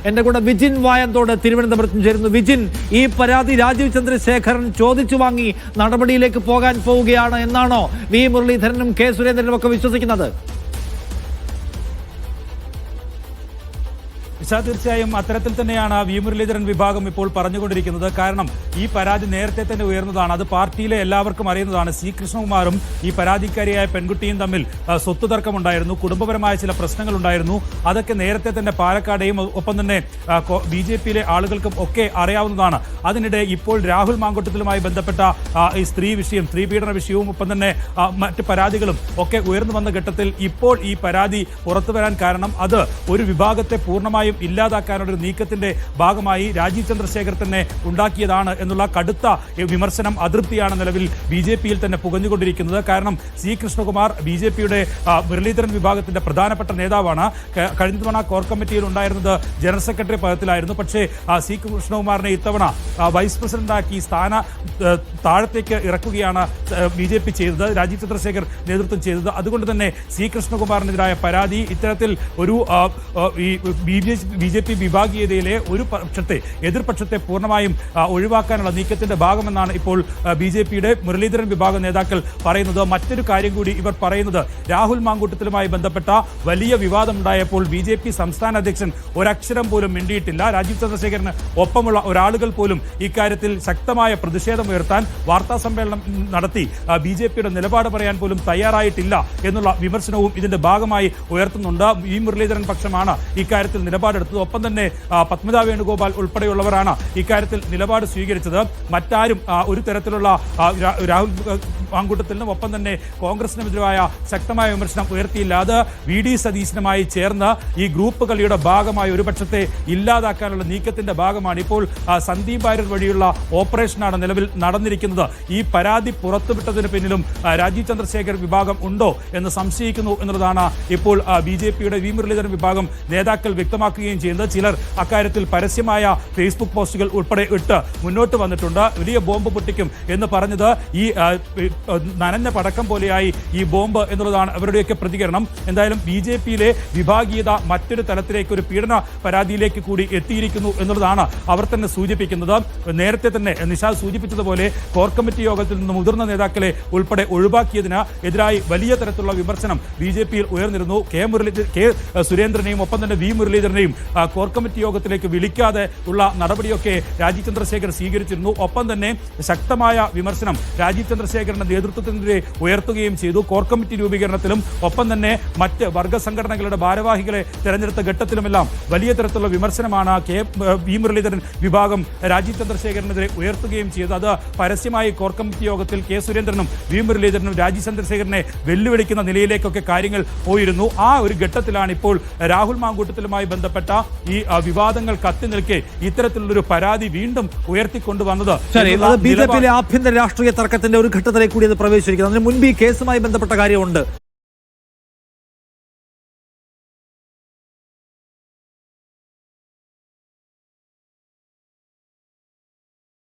എന്റെ കൂടെ വിജിൻ വായന്തോട് തിരുവനന്തപുരത്തും ചേരുന്നു. വിജിൻ, ഈ പരാതി രാജീവ് ചന്ദ്രശേഖരൻ ചോദിച്ചു വാങ്ങി നടപടിയിലേക്ക് പോകാൻ പോവുകയാണ് എന്നാണോ വി മുരളീധരനും കെ സുരേന്ദ്രനും ഒക്കെ വിശ്വസിക്കുന്നത്? തീർച്ചയായും അത്തരത്തിൽ തന്നെയാണ് വി മുരളീധരൻ വിഭാഗം ഇപ്പോൾ പറഞ്ഞുകൊണ്ടിരിക്കുന്നത്. കാരണം ഈ പരാതി നേരത്തെ തന്നെ ഉയർന്നതാണ്, അത് പാർട്ടിയിലെ എല്ലാവർക്കും അറിയുന്നതാണ്. സി കൃഷ്ണകുമാറും ഈ പരാതിക്കാരിയായ പെൺകുട്ടിയും തമ്മിൽ സ്വത്ത് തർക്കമുണ്ടായിരുന്നു, കുടുംബപരമായ ചില പ്രശ്നങ്ങൾ ഉണ്ടായിരുന്നു. അതൊക്കെ നേരത്തെ തന്നെ പാലക്കാടെയും ഒപ്പം തന്നെ BJP-യിലെ ആളുകൾക്കും ഒക്കെ അറിയാവുന്നതാണ്. അതിനിടെ ഇപ്പോൾ രാഹുൽ മാങ്കൂട്ടത്തിലുമായി ബന്ധപ്പെട്ട ഈ സ്ത്രീ വിഷയം, സ്ത്രീ പീഡന വിഷയവും ഒപ്പം തന്നെ മറ്റ് പരാതികളും ഒക്കെ ഉയർന്നു വന്ന ഘട്ടത്തിൽ ഇപ്പോൾ ഈ പരാതി പുറത്തു വരാൻ കാരണം അത് ഒരു വിഭാഗത്തെ പൂർണ്ണമായും ഇല്ലാതാക്കാനുള്ള ഒരു നീക്കത്തിന്റെ ഭാഗമായി രാജീവ് ചന്ദ്രശേഖർ തന്നെ ഉണ്ടാക്കിയതാണ് എന്നുള്ള കടുത്ത വിമർശനം, അതൃപ്തിയാണ് നിലവിൽ BJP-യിൽ തന്നെ പുകഞ്ഞുകൊണ്ടിരിക്കുന്നത്. കാരണം സി കൃഷ്ണകുമാർ BJP-യുടെ മുരളീധരൻ വിഭാഗത്തിന്റെ പ്രധാനപ്പെട്ട നേതാവാണ്. കഴിഞ്ഞ തവണ കോർ കമ്മിറ്റിയിൽ ഉണ്ടായിരുന്നത് ജനറൽ സെക്രട്ടറി പദത്തിലായിരുന്നു. പക്ഷേ സി കൃഷ്ണകുമാറിനെ ഇത്തവണ വൈസ് പ്രസിഡന്റാക്കി താഴത്തേക്ക് ഇറക്കുകയാണ് BJP ചെയ്തത്, രാജീവ് ചന്ദ്രശേഖർ നേതൃത്വം ചെയ്തത്. അതുകൊണ്ട് തന്നെ സി കൃഷ്ണകുമാറിനെതിരായ പരാതി ഇത്തരത്തിൽ ഒരു BJP വിഭാഗീയതയിലെ ഒരു പക്ഷത്തെ, എതിർപക്ഷത്തെ പൂർണ്ണമായും ഒഴിവാക്കാനുള്ള നീക്കത്തിന്റെ ഭാഗമെന്നാണ് ഇപ്പോൾ BJP-യുടെ മുരളീധരൻ വിഭാഗം നേതാക്കൾ പറയുന്നത്. മറ്റൊരു കാര്യം കൂടി ഇവർ പറയുന്നത്, രാഹുൽ മാങ്കൂട്ടത്തിലുമായി ബന്ധപ്പെട്ട വലിയ വിവാദമുണ്ടായപ്പോൾ BJP സംസ്ഥാന അധ്യക്ഷൻ ഒരക്ഷരം പോലും മിണ്ടിയിട്ടില്ല. രാജീവ് ചന്ദ്രശേഖരന് ഒപ്പമുള്ള ഒരാളുകൾ പോലും ഇക്കാര്യത്തിൽ ശക്തമായ പ്രതിഷേധം ഉയർത്താൻ വാർത്താ സമ്മേളനം നടത്തി BJP-യുടെ നിലപാട് പറയാൻ പോലും തയ്യാറായിട്ടില്ല എന്നുള്ള വിമർശനവും ഇതിന്റെ ഭാഗമായി ഉയർത്തുന്നുണ്ട്. ഈ മുരളീധരൻ പക്ഷമാണ് ഇക്കാര്യത്തിൽ നിലപാടെടുത്തത്. ഒപ്പം തന്നെ പത്മജ വേണുഗോപാൽ ഉൾപ്പെടെയുള്ളവരാണ് ഇക്കാര്യത്തിൽ നിലപാട് സ്വീകരിച്ചത്. മറ്റാരും ഒരു തരത്തിലുള്ള രാഹുൽ മാങ്കൂട്ടത്തിനും ഒപ്പം തന്നെ കോൺഗ്രസിനുമെതിരായ ശക്തമായ വിമർശനം ഉയർത്തിയില്ല. അത് VD സതീശനുമായി ചേർന്ന് ഈ ഗ്രൂപ്പ് കളിയുടെ ഭാഗമായി ഒരു പക്ഷത്തെ ഇല്ലാതാക്കാനുള്ള നീക്കത്തിന്റെ ഭാഗമാണ് ഇപ്പോൾ സന്ദീപ് വാര്യർ വഴിയുള്ള ഓപ്പറേഷനാണ് നിലവിൽ നടന്നിരിക്കുന്നത്. ഈ പരാതി പുറത്തുവിട്ടതിന് പിന്നിലും രാജീവ് ചന്ദ്രശേഖർ വിഭാഗം ഉണ്ടോ എന്ന് സംശയിക്കുന്നു എന്നുള്ളതാണ് ഇപ്പോൾ BJP-യുടെ വി മുരളീധരൻ വിഭാഗം നേതാക്കൾ വ്യക്തമാക്കുകയും ചെയ്യുന്നത്. ചിലർ അക്കാര്യത്തിൽ പരസ്യമായ ഫേസ്ബുക്ക് പോസ്റ്റുകൾ ഉൾപ്പെടെ ഇട്ട് മുന്നോട്ട് വന്നിട്ടുണ്ട്. വലിയ ബോംബ് പൊട്ടിക്കും എന്ന് പറഞ്ഞത് ഈ നനഞ്ഞ പടക്കം പോലെയായി ഈ ബോംബ് എന്നുള്ളതാണ് അവരുടെയൊക്കെ പ്രതികരണം. എന്തായാലും BJP-യിലെ വിഭാഗീയത മറ്റൊരു തലത്തിലേക്ക്, ഒരു പീഡന പരാതിയിലേക്ക് കൂടി എത്തിയിരിക്കുന്നു എന്നുള്ളതാണ് അവർ തന്നെ സൂചിപ്പിക്കുന്നത്. നേരത്തെ തന്നെ നിഷാദ് സൂചിപ്പിച്ചതുപോലെ കോർ കമ്മിറ്റി യോഗത്തിൽ നിന്ന് മുതിർന്ന നേതാക്കളെ ഉൾപ്പെടെ ഒഴിവാക്കിയതിന് എതിരായി വലിയ തരത്തിലുള്ള വിമർശനം BJP-യിൽ ഉയർന്നിരുന്നു. കെ സുരേന്ദ്രനെയും ഒപ്പം തന്നെ വി മുരളീധരനെയും കോർ കമ്മിറ്റി യോഗത്തിലേക്ക് വിളിക്കാതെ ഉള്ള നടപടിയൊക്കെ രാജീവ് ചന്ദ്രശേഖർ സ്വീകരിച്ചിരുന്നു. ഒപ്പം തന്നെ ശക്തമായ വിമർശനം രാജീവ് ചന്ദ്രശേഖരന്റെ നേതൃത്വത്തിനെതിരെ ഉയർത്തുകയും ചെയ്തു. കോർ കമ്മിറ്റി രൂപീകരണത്തിലും ഒപ്പം തന്നെ മറ്റ് വർഗ സംഘടനകളുടെ ഭാരവാഹികളെ തെരഞ്ഞെടുത്ത ഘട്ടത്തിലുമെല്ലാം വലിയ തരത്തിലുള്ള വിമർശനമാണ് വി മുരളീധരൻ വിഭാഗം രാജീവ് ചന്ദ്രശേഖരനെതിരെ ഉയർത്തുകയും ചെയ്തത്. അത് പരസ്യമായി കോർ കമ്മിറ്റി യോഗത്തിൽ കെ സുരേന്ദ്രനും വി മുരളീധരനും രാജീവ് ചന്ദ്രശേഖരനെ വെല്ലുവിളിക്കുന്ന നിലയിലേക്കൊക്കെ കാര്യങ്ങൾ പോയിരുന്നു. ആ ഒരു ഘട്ടത്തിലാണ് ഇപ്പോൾ രാഹുൽ മാങ്കൂട്ടത്തിലുമായി ബന്ധപ്പെട്ട ഈ വിവാദങ്ങൾ കത്തി നിൽക്കെ ഇത്തരത്തിലുള്ളൊരു പരാതി വീണ്ടും ഉയർത്തിക്കൊണ്ടുവന്നത്. BJP-യിലെ ആഭ്യന്തര രാഷ്ട്രീയ തർക്കത്തിന്റെ ഒരു ഘട്ടത്തിലേക്ക് കൂടി അത് പ്രവേശിച്ചിരിക്കുന്നത്. അതിന് മുൻപ് ഈ കേസുമായി ബന്ധപ്പെട്ട കാര്യമുണ്ട്.